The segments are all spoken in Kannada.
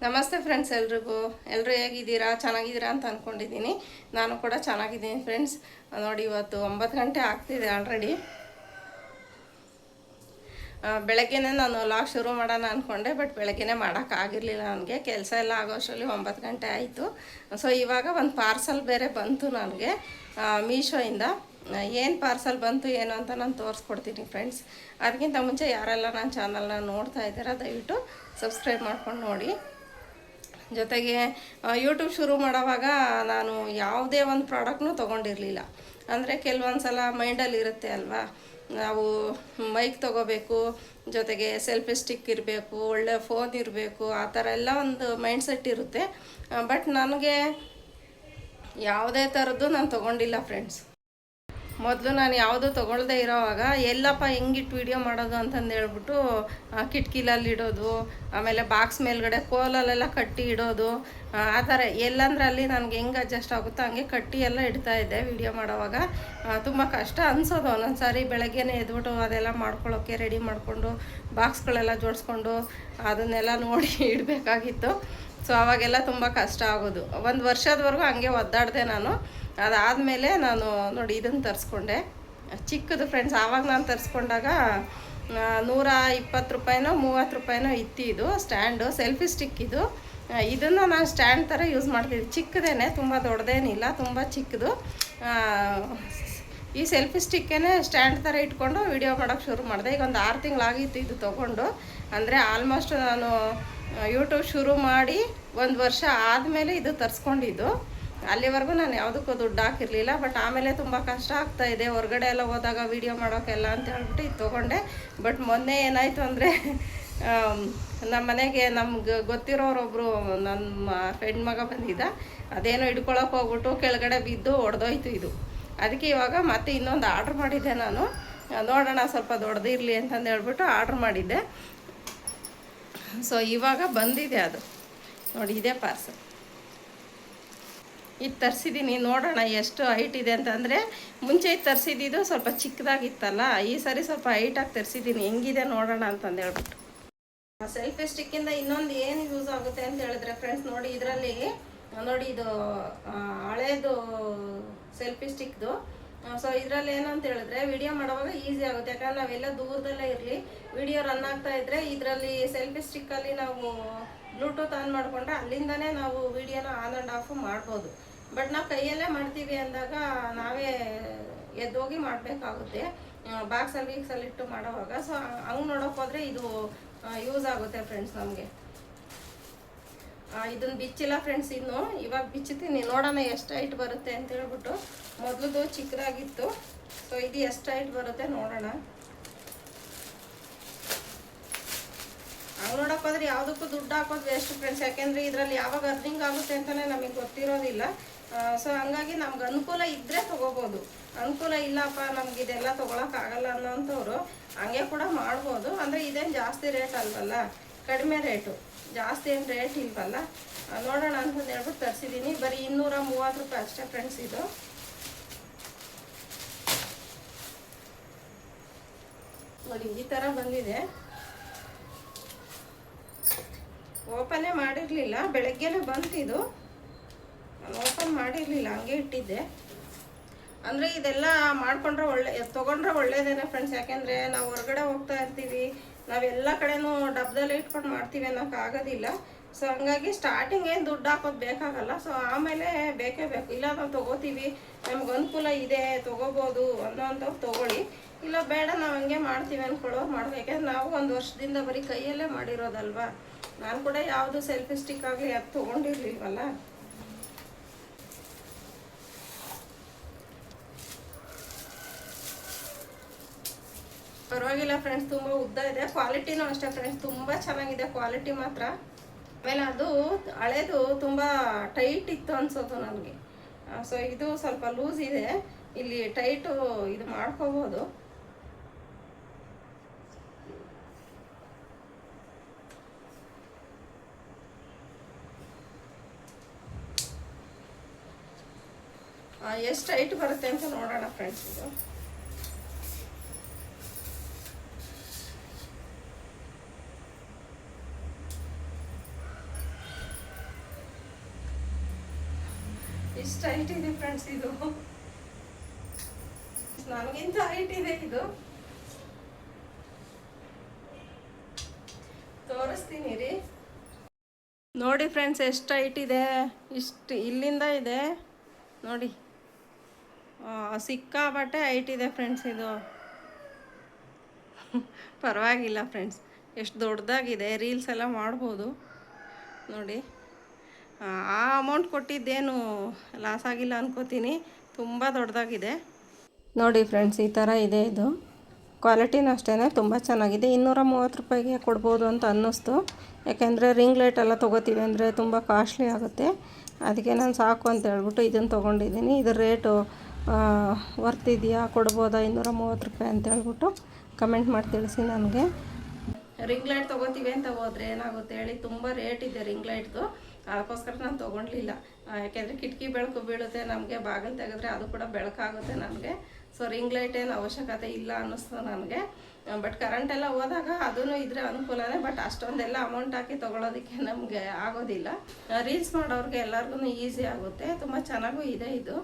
ನಮಸ್ತೆ ಫ್ರೆಂಡ್ಸ್, ಎಲ್ಲರೂ ಹೇಗಿದ್ದೀರಾ? ಚೆನ್ನಾಗಿದ್ದೀರಾ ಅಂತ ಅಂದ್ಕೊಂಡಿದ್ದೀನಿ. ನಾನು ಕೂಡ ಚೆನ್ನಾಗಿದ್ದೀನಿ ಫ್ರೆಂಡ್ಸ್. ನೋಡಿ, ಇವತ್ತು 9 ಗಂಟೆ ಆಗ್ತಿದೆ ಆಲ್ರೆಡಿ. ಬೆಳಗ್ಗೆನೇ ನಾನು ಲಾಗ್ ಶುರು ಮಾಡೋಣ ಅಂದ್ಕೊಂಡೆ, ಬಟ್ ಬೆಳಗ್ಗೆನೇ ಮಾಡೋಕ್ಕಾಗಿರಲಿಲ್ಲ. ನನಗೆ ಕೆಲಸ ಎಲ್ಲ ಆಗೋಷ್ಟರಲ್ಲಿ 9 ಗಂಟೆ ಆಯಿತು. ಸೊ ಇವಾಗ ಒಂದು ಪಾರ್ಸಲ್ ಬೇರೆ ಬಂತು ನನಗೆ ಮೀಶೋಯಿಂದ. ಏನು ಪಾರ್ಸಲ್ ಬಂತು ಏನು ಅಂತ ನಾನು ತೋರಿಸ್ಕೊಡ್ತೀನಿ ಫ್ರೆಂಡ್ಸ್. ಅದಕ್ಕಿಂತ ಮುಂಚೆ ಯಾರೆಲ್ಲ ನನ್ನ ಚಾನಲ್ನ ನೋಡ್ತಾ ಇದ್ದೀರಾ ದಯವಿಟ್ಟು ಸಬ್ಸ್ಕ್ರೈಬ್ ಮಾಡ್ಕೊಂಡು ನೋಡಿ. ಜೊತೆಗೆ ಯೂಟ್ಯೂಬ್ ಶುರು ಮಾಡೋವಾಗ ನಾನು ಯಾವುದೇ ಒಂದು ಪ್ರಾಡಕ್ಟ್ನೂ ತೊಗೊಂಡಿರಲಿಲ್ಲ. ಅಂದರೆ ಕೆಲವೊಂದು ಸಲ ಮೈಂಡಲ್ಲಿ ಇರುತ್ತೆ ಅಲ್ವಾ, ನಾವು ಮೈಕ್ ತೊಗೋಬೇಕು, ಜೊತೆಗೆ ಸೆಲ್ಫಿ ಸ್ಟಿಕ್ ಇರಬೇಕು, ಒಳ್ಳೆ ಫೋನ್ ಇರಬೇಕು, ಆ ಥರ ಎಲ್ಲ ಒಂದು ಮೈಂಡ್ಸೆಟ್ ಇರುತ್ತೆ. ಬಟ್ ನನಗೆ ಯಾವುದೇ ಥರದ್ದು ನಾನು ತೊಗೊಂಡಿಲ್ಲ ಫ್ರೆಂಡ್ಸ್. ಮೊದಲು ನಾನು ಯಾವುದು ತೊಗೊಳ್ದೇ ಇರೋವಾಗ ಎಲ್ಲಪ್ಪ ಹೆಂಗಿಟ್ಟು ವೀಡಿಯೋ ಮಾಡೋದು ಅಂತಂದು ಹೇಳ್ಬಿಟ್ಟು ಕಿಟಕಿಲಲ್ಲಿ ಇಡೋದು, ಆಮೇಲೆ ಬಾಕ್ಸ್ ಮೇಲ್ಗಡೆ ಕೋಲಲ್ಲೆಲ್ಲ ಕಟ್ಟಿ ಇಡೋದು, ಆ ಥರ ಎಲ್ಲಂದ್ರೆ ಅಲ್ಲಿ ನನಗೆ ಹೆಂಗೆ ಅಡ್ಜಸ್ಟ್ ಆಗುತ್ತೋ ಹಂಗೆ ಕಟ್ಟಿ ಎಲ್ಲ ಇಡ್ತಾಯಿದ್ದೆ. ವೀಡಿಯೋ ಮಾಡೋವಾಗ ತುಂಬ ಕಷ್ಟ ಅನಿಸೋದು ಒಂದೊಂದು ಸಾರಿ. ಬೆಳಗ್ಗೆನೇ ಎದ್ಬಿಟ್ಟು ಅದೆಲ್ಲ ಮಾಡ್ಕೊಳ್ಳೋಕ್ಕೆ ರೆಡಿ ಮಾಡಿಕೊಂಡು ಬಾಕ್ಸ್ಗಳೆಲ್ಲ ಜೋಡಿಸ್ಕೊಂಡು ಅದನ್ನೆಲ್ಲ ನೋಡಿ ಇಡಬೇಕಾಗಿತ್ತು. ಸೊ ಆವಾಗೆಲ್ಲ ತುಂಬ ಕಷ್ಟ ಆಗೋದು. ಒಂದು ವರ್ಷದವರೆಗೂ ಹಂಗೆ ಒದ್ದಾಡಿದೆ ನಾನು. ಅದಾದಮೇಲೆ ನಾನು ನೋಡಿ ಇದನ್ನು ತರಿಸ್ಕೊಂಡೆ, ಚಿಕ್ಕದು ಫ್ರೆಂಡ್ಸ್. ಆವಾಗ ನಾನು ತರಿಸ್ಕೊಂಡಾಗ 120 ರೂಪಾಯಿನೋ 30 ರೂಪಾಯಿನೋ ಇತ್ತು ಇದು ಸ್ಟ್ಯಾಂಡು, ಸೆಲ್ಫಿ ಸ್ಟಿಕ್ ಇದು. ಇದನ್ನು ನಾನು ಸ್ಟ್ಯಾಂಡ್ ಥರ ಯೂಸ್ ಮಾಡ್ತಿದ್ದೆ, ಚಿಕ್ಕದೇನೆ, ತುಂಬ ದೊಡ್ಡದೇನಿಲ್ಲ, ತುಂಬ ಚಿಕ್ಕದು. ಈ ಸೆಲ್ಫಿ ಸ್ಟಿಕ್ಕೇ ಸ್ಟ್ಯಾಂಡ್ ಥರ ಇಟ್ಕೊಂಡು ವೀಡಿಯೋ ಮಾಡೋಕ್ಕೆ ಶುರು ಮಾಡಿದೆ. ಈಗ ಒಂದು 6 ತಿಂಗಳಾಗಿತ್ತು ಇದು ತೊಗೊಂಡು. ಅಂದರೆ ಆಲ್ಮೋಸ್ಟ್ ನಾನು ಯೂಟ್ಯೂಬ್ ಶುರು ಮಾಡಿ 1 ವರ್ಷ ಆದಮೇಲೆ ಇದು ತರಿಸ್ಕೊಂಡಿದ್ದು. ಅಲ್ಲಿವರೆಗೂ ನಾನು ಯಾವುದಕ್ಕೂ ದುಡ್ಡು ಹಾಕಿರಲಿಲ್ಲ. ಬಟ್ ಆಮೇಲೆ ತುಂಬ ಕಷ್ಟ ಆಗ್ತಾಯಿದೆ ಹೊರಗಡೆ ಎಲ್ಲ ಹೋದಾಗ ವೀಡಿಯೋ ಮಾಡೋಕ್ಕೆಲ್ಲ ಅಂತ ಹೇಳ್ಬಿಟ್ಟು ಇದು ತೊಗೊಂಡೆ. ಬಟ್ ಮೊನ್ನೆ ಏನಾಯಿತು ಅಂದರೆ, ನಮ್ಮ ಮನೆಗೆ ನಮ್ಗೆ ಗೊತ್ತಿರೋರೊಬ್ಬರು ನನ್ನ ಫ್ರೆಂಡ್ ಮಗ ಬಂದಿದ್ದ. ಅದೇನೋ ಹಿಡ್ಕೊಳಕ್ಕೆ ಹೋಗ್ಬಿಟ್ಟು ಕೆಳಗಡೆ ಬಿದ್ದು ಒಡೆದೋಯ್ತು ಇದು. ಅದಕ್ಕೆ ಇವಾಗ ಮತ್ತೆ ಇನ್ನೊಂದು ಆರ್ಡ್ರ್ ಮಾಡಿದ್ದೆ ನಾನು. ನೋಡೋಣ ಸ್ವಲ್ಪ ದೊಡ್ಡದಿರಲಿ ಅಂತಂದು ಹೇಳ್ಬಿಟ್ಟು ಆರ್ಡ್ರ್ ಮಾಡಿದ್ದೆ. ಸೊ ಇವಾಗ ಬಂದಿದೆ ಅದು. ನೋಡಿ, ಇದೇ ಪಾರ್ಸಲ್. ಇದು ತರಿಸಿದ್ದೀನಿ, ನೋಡೋಣ ಎಷ್ಟು ಹೈಟ್ ಇದೆ ಅಂತಂದರೆ, ಮುಂಚೆ ಇದು ತರಿಸಿದ್ದು ಸ್ವಲ್ಪ ಚಿಕ್ಕದಾಗಿತ್ತಲ್ಲ, ಈ ಸರಿ ಸ್ವಲ್ಪ ಹೈಟಾಗಿ ತರಿಸಿದ್ದೀನಿ. ಹೆಂಗಿದೆ ನೋಡೋಣ ಅಂತಂದು ಹೇಳ್ಬಿಟ್ಟು. ಸೆಲ್ಫಿ ಸ್ಟಿಕ್ಕಿಂದ ಇನ್ನೊಂದು ಏನು ಯೂಸ್ ಆಗುತ್ತೆ ಅಂತ ಹೇಳಿದ್ರೆ ಫ್ರೆಂಡ್ಸ್, ನೋಡಿ ಇದರಲ್ಲಿ ನೋಡಿ, ಇದು ಹಳೇದು ಸೆಲ್ಫಿ ಸ್ಟಿಕ್ದು. ಸೊ ಇದರಲ್ಲಿ ಏನು ಅಂತ ಹೇಳಿದ್ರೆ ವಿಡಿಯೋ ಮಾಡುವಾಗ ಈಸಿ ಆಗುತ್ತೆ. ಯಾಕಂದ್ರೆ ನಾವೆಲ್ಲ ದೂರದಲ್ಲೇ ಇರಲಿ, ವಿಡಿಯೋ ರನ್ ಆಗ್ತಾ ಇದ್ದರೆ ಇದರಲ್ಲಿ ಸೆಲ್ಫಿ ಸ್ಟಿಕ್ಕಲ್ಲಿ ನಾವು ಬ್ಲೂಟೂತ್ ಆನ್ ಮಾಡಿಕೊಂಡ್ರೆ ಅಲ್ಲಿಂದನೇ ನಾವು ವಿಡಿಯೋನ ಆನ್ ಆ್ಯಂಡ್ ಆಫ್ ಮಾಡ್ಬೋದು. ಬಟ್ ನಾವು ಕೈಯಲ್ಲೇ ಮಾಡ್ತೀವಿ ಅಂದಾಗ ನಾವೇ ಎದ್ದೋಗಿ ಮಾಡಬೇಕಾಗುತ್ತೆ, ಬಾಕ್ಸಲ್ಲಿ ಇಟ್ಟು ಮಾಡೋವಾಗ. ಸೊ ಹಂಗೆ ನೋಡೋಕೆ ಹೋದರೆ ಇದು ಯೂಸ್ ಆಗುತ್ತೆ ಫ್ರೆಂಡ್ಸ್ ನಮಗೆ. ಇದನ್ನು ಬಿಚ್ಚಿಲ್ಲ ಫ್ರೆಂಡ್ಸ್, ಇನ್ನು ಇವಾಗ ಬಿಚ್ಚುತ್ತೀನಿ, ನೋಡೋಣ ಎಷ್ಟು ಹೈಟ್ ಬರುತ್ತೆ ಅಂತ ಹೇಳ್ಬಿಟ್ಟು. ಮೊದಲದು ಚಿಕ್ಕದಾಗಿತ್ತು, ಸೊ ಇದು ಎಷ್ಟು ಹೈಟ್ ಬರುತ್ತೆ ನೋಡೋಣ. ಹಂಗೆ ನೋಡೋಕೆ ಹೋದ್ರೆ ಯಾವುದಕ್ಕೂ ದುಡ್ಡು ಹಾಕೋದು ವೇಸ್ಟ್ ಫ್ರೆಂಡ್ಸ್. ಯಾಕೆಂದರೆ ಇದರಲ್ಲಿ ಯಾವಾಗ ಅರ್ನಿಂಗ್ ಆಗುತ್ತೆ ಅಂತಲೇ ನಮಗೆ ಗೊತ್ತಿರೋದಿಲ್ಲ. ಸೊ ಹಂಗಾಗಿ ನಮ್ಗೆ ಅನುಕೂಲ ಇದ್ದರೆ ತೊಗೋಬೋದು. ಅನುಕೂಲ ಇಲ್ಲಪ್ಪ ನಮ್ಗೆ ಇದೆಲ್ಲ ತೊಗೊಳಕ್ಕಾಗಲ್ಲ ಅನ್ನೋಂಥವ್ರು ಹಂಗೆ ಕೂಡ ಮಾಡ್ಬೋದು. ಅಂದರೆ ಇದೇನು ಜಾಸ್ತಿ ರೇಟ್ ಅಲ್ವಲ್ಲ, ಕಡಿಮೆ ರೇಟು, ಜಾಸ್ತಿ ಏನು ರೇಟ್ ಇಲ್ವಲ್ಲ. ನೋಡೋಣ ಅಂತಂದು ಹೇಳ್ಬಿಟ್ಟು ತರಿಸಿದ್ದೀನಿ. ಬರೀ 230 ರೂಪಾಯಿ ಅಷ್ಟೇ ಫ್ರೆಂಡ್ಸ್ ಇದು. ನೋಡಿ ಈ ಥರ ಬಂದಿದೆ. ಓಪನೇ ಮಾಡಿರಲಿಲ್ಲ, ಬೆಳಗ್ಗೆನೇ ಬಂತಿದ್ದು. ನಾನು ಓಪನ್ ಮಾಡಿರಲಿಲ್ಲ, ಹಂಗೆ ಇಟ್ಟಿದ್ದೆ. ಅಂದರೆ ಇದೆಲ್ಲ ಮಾಡಿಕೊಂಡ್ರೆ ತೊಗೊಂಡ್ರೆ ಒಳ್ಳೇದೇನೆ ಫ್ರೆಂಡ್ಸ್. ಯಾಕೆಂದರೆ ನಾವು ಹೊರಗಡೆ ಹೋಗ್ತಾ ಇರ್ತೀವಿ, ನಾವೆಲ್ಲ ಕಡೆನೂ ಡಬ್ಬದಲ್ಲೇ ಇಟ್ಕೊಂಡು ಮಾಡ್ತೀವಿ ಅನ್ನೋಕ್ಕಾಗೋದಿಲ್ಲ. ಸೊ ಹಂಗಾಗಿ ಸ್ಟಾರ್ಟಿಂಗ್ ಏನು ದುಡ್ಡು ಹಾಕೋದು ಬೇಕಾಗಲ್ಲ. ಸೊ ಆಮೇಲೆ ಬೇಕೇ ಬೇಕು. ಇಲ್ಲ ನಾವು ತೊಗೋತೀವಿ, ನಮ್ಗೆ ಅನುಕೂಲ ಇದೆ ತೊಗೋಬೋದು ಅನ್ನೋಂಥವ್ರು ತೊಗೊಳ್ಳಿ. ಇಲ್ಲ ಬೇಡ ನಾವು ಹಂಗೆ ಮಾಡ್ತೀವಿ ಅಂದ್ಕೊಳ್ಳೋರು ಮಾಡ್ಬೇಕು. ಯಾಕೆಂದ್ರೆ ನಾವು 1 ವರ್ಷದಿಂದ ಬರೀ ಕೈಯಲ್ಲೇ ಮಾಡಿರೋದಲ್ವ. ನಾನು ಕೂಡ ಯಾವುದು ಸೆಲ್ಫಿ ಸ್ಟಿಕ್ ಆಗಲಿ ಅದು ತೊಗೊಂಡಿರ್ಲಿಲ್ವಲ್ಲ. ಪರವಾಗಿಲ್ಲ ಫ್ರೆಂಡ್ಸ್, ತುಂಬ ಉದ್ದ ಇದೆ. ಕ್ವಾಲಿಟಿನೂ ಅಷ್ಟೇ ಫ್ರೆಂಡ್ಸ್, ತುಂಬ ಚೆನ್ನಾಗಿದೆ ಕ್ವಾಲಿಟಿ ಮಾತ್ರ. ಆಮೇಲೆ ಅದು ಹಳೇದು ತುಂಬ ಟೈಟ್ ಇತ್ತು ಅನ್ಸೋದು ನನಗೆ. ಸೊ ಇದು ಸ್ವಲ್ಪ ಲೂಸ್ ಇದೆ, ಇಲ್ಲಿ ಟೈಟು ಇದು ಮಾಡ್ಕೋಬೋದು. ಎಷ್ಟು ಹೈಟ್ ಬರುತ್ತೆ ಅಂತ ನೋಡೋಣ ಫ್ರೆಂಡ್ಸ್. ಇದು ಇಷ್ಟು ಹೈಟ್ ಇದೆ ಫ್ರೆಂಡ್ಸ್ ಇದು. ನನಗಿಂತ ಹೈಟ್ ಇದೆ ಇದು. ತೋರಿಸ್ತೀನಿ ರೀ. ನೋಡಿ ಫ್ರೆಂಡ್ಸ್ ಎಷ್ಟು ಹೈಟ್ ಇದೆ. ಇಷ್ಟು ಇಲ್ಲಿಂದ ಇದೆ ನೋಡಿ. ಸಿಕ್ಕಾಬಟ್ಟೆ ಹೈಟ್ ಇದೆ ಫ್ರೆಂಡ್ಸ್ ಇದು. ಪರವಾಗಿಲ್ಲ ಫ್ರೆಂಡ್ಸ್, ಎಷ್ಟು ದೊಡ್ಡದಾಗಿದೆ. ರೀಲ್ಸ್ ಎಲ್ಲ ಮಾಡ್ಬೋದು ನೋಡಿ. ಆ ಅಮೌಂಟ್ ಕೊಟ್ಟಿದ್ದೇನು ಲಾಸ್ ಆಗಿಲ್ಲ ಅನ್ಕೋತೀನಿ, ತುಂಬ ದೊಡ್ಡದಾಗಿದೆ ನೋಡಿ ಫ್ರೆಂಡ್ಸ್. ಈ ಥರ ಇದೆ ಇದು. ಕ್ವಾಲಿಟಿನೂ ಅಷ್ಟೇ ತುಂಬ ಚೆನ್ನಾಗಿದೆ. 230 ರೂಪಾಯಿಗೆ ಕೊಡ್ಬೋದು ಅಂತ ಅನ್ನಿಸ್ತು. ಯಾಕೆಂದರೆ ರಿಂಗ್ ಲೈಟ್ ಎಲ್ಲ ತೊಗೋತೀವಿ ಅಂದರೆ ತುಂಬ ಕಾಸ್ಟ್ಲಿ ಆಗುತ್ತೆ. ಅದಕ್ಕೆ ನಾನು ಸಾಕು ಅಂತ ಹೇಳ್ಬಿಟ್ಟು ಇದನ್ನು ತೊಗೊಂಡಿದ್ದೀನಿ. ಇದ್ರ ರೇಟು ವರ್ತ್ ಇದೆಯಾ, ಕೊಡ್ಬೋದಾ 230 ರೂಪಾಯಿ ಅಂತ ಹೇಳ್ಬಿಟ್ಟು ಕಮೆಂಟ್ ಮಾಡಿ ತಿಳಿಸಿ ನನಗೆ. ರಿಂಗ್ ಲೈಟ್ ತೊಗೋತೀವಿ ಅಂತ ಹೋದರೆ ಏನಾಗುತ್ತೆ ಹೇಳಿ, ತುಂಬ ರೇಟ್ ಇದೆ ರಿಂಗ್ ಲೈಟ್ದು. ಅದಕ್ಕೋಸ್ಕರ ನಾನು ತೊಗೊಂಡಿಲ್ಲ. ಯಾಕೆಂದರೆ ಕಿಟಕಿ ಬೆಳಕು ಬೀಳುತ್ತೆ ನಮಗೆ, ಬಾಗಿಲು ತೆಗೆದ್ರೆ ಅದು ಕೂಡ ಬೆಳಕಾಗುತ್ತೆ ನನಗೆ. ಸೊ ರಿಂಗ್ ಲೈಟ್ ಏನು ಅವಶ್ಯಕತೆ ಇಲ್ಲ ಅನ್ನಿಸ್ತು ನನಗೆ. ಬಟ್ ಕರೆಂಟೆಲ್ಲ ಹೋದಾಗ ಅದೂ ಇದ್ರೆ ಅನುಕೂಲನೇ. ಬಟ್ ಅಷ್ಟೊಂದೆಲ್ಲ ಅಮೌಂಟ್ ಹಾಕಿ ತೊಗೊಳೋದಕ್ಕೆ ನಮಗೆ ಆಗೋದಿಲ್ಲ. ರೀಲ್ಸ್ ಮಾಡೋರಿಗೆ ಎಲ್ಲರಿಗೂ ಈಸಿ ಆಗುತ್ತೆ. ತುಂಬ ಚೆನ್ನಾಗೂ ಇದೆ ಇದು.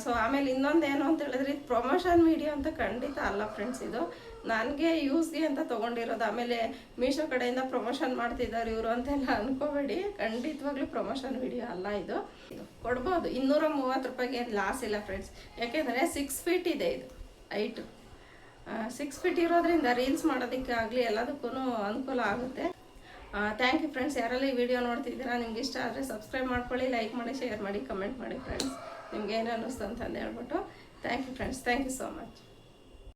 ಸೊ ಆಮೇಲೆ ಇನ್ನೊಂದು ಏನು ಅಂತ ಹೇಳಿದ್ರೆ, ಇದು ಪ್ರಮೋಷನ್ ವಿಡಿಯೋ ಅಂತ ಖಂಡಿತ ಅಲ್ಲ ಫ್ರೆಂಡ್ಸ್. ಇದು ನನಗೆ ಯೂಸ್ಗೆ ಅಂತ ತೊಗೊಂಡಿರೋದು. ಆಮೇಲೆ ಮೀಶೋ ಕಡೆಯಿಂದ ಪ್ರಮೋಷನ್ ಮಾಡ್ತಿದ್ದಾರೆ ಇವರು ಅಂತೆಲ್ಲ ಅನ್ಕೋಬೇಡಿ. ಖಂಡಿತವಾಗ್ಲೂ ಪ್ರಮೋಷನ್ ವಿಡಿಯೋ ಅಲ್ಲ ಇದು. ಕೊಡ್ಬೋದು 230 ರೂಪಾಯಿಗೆ ಏನು ಲಾಸ್ ಇಲ್ಲ ಫ್ರೆಂಡ್ಸ್. ಯಾಕೆಂದರೆ 6 ಫೀಟ್ ಇದೆ ಇದು ಹೈಟು. 6 ಫೀಟ್ ಇರೋದ್ರಿಂದ ರೀಲ್ಸ್ ಮಾಡೋದಕ್ಕೆ ಆಗಲಿ ಎಲ್ಲದಕ್ಕೂ ಅನುಕೂಲ ಆಗುತ್ತೆ. Thank you friends. ಯಾರೆಲ್ಲ ಈ ವಿಡಿಯೋ ನೋಡ್ತಿದ್ದೀರಾ, ನಿಮ್ಗೆ ಇಷ್ಟ ಆದರೆ ಸಬ್ಸ್ಕ್ರೈಬ್ ಮಾಡ್ಕೊಳ್ಳಿ, ಲೈಕ್ ಮಾಡಿ, ಶೇರ್ ಮಾಡಿ, ಕಮೆಂಟ್ ಮಾಡಿ ಫ್ರೆಂಡ್ಸ್. ನಿಮ್ಗೆ ಏನು ಅನ್ನಿಸ್ತು ಅಂತಂದು ಹೇಳ್ಬಿಟ್ಟು. Thank you friends. Thank you so much.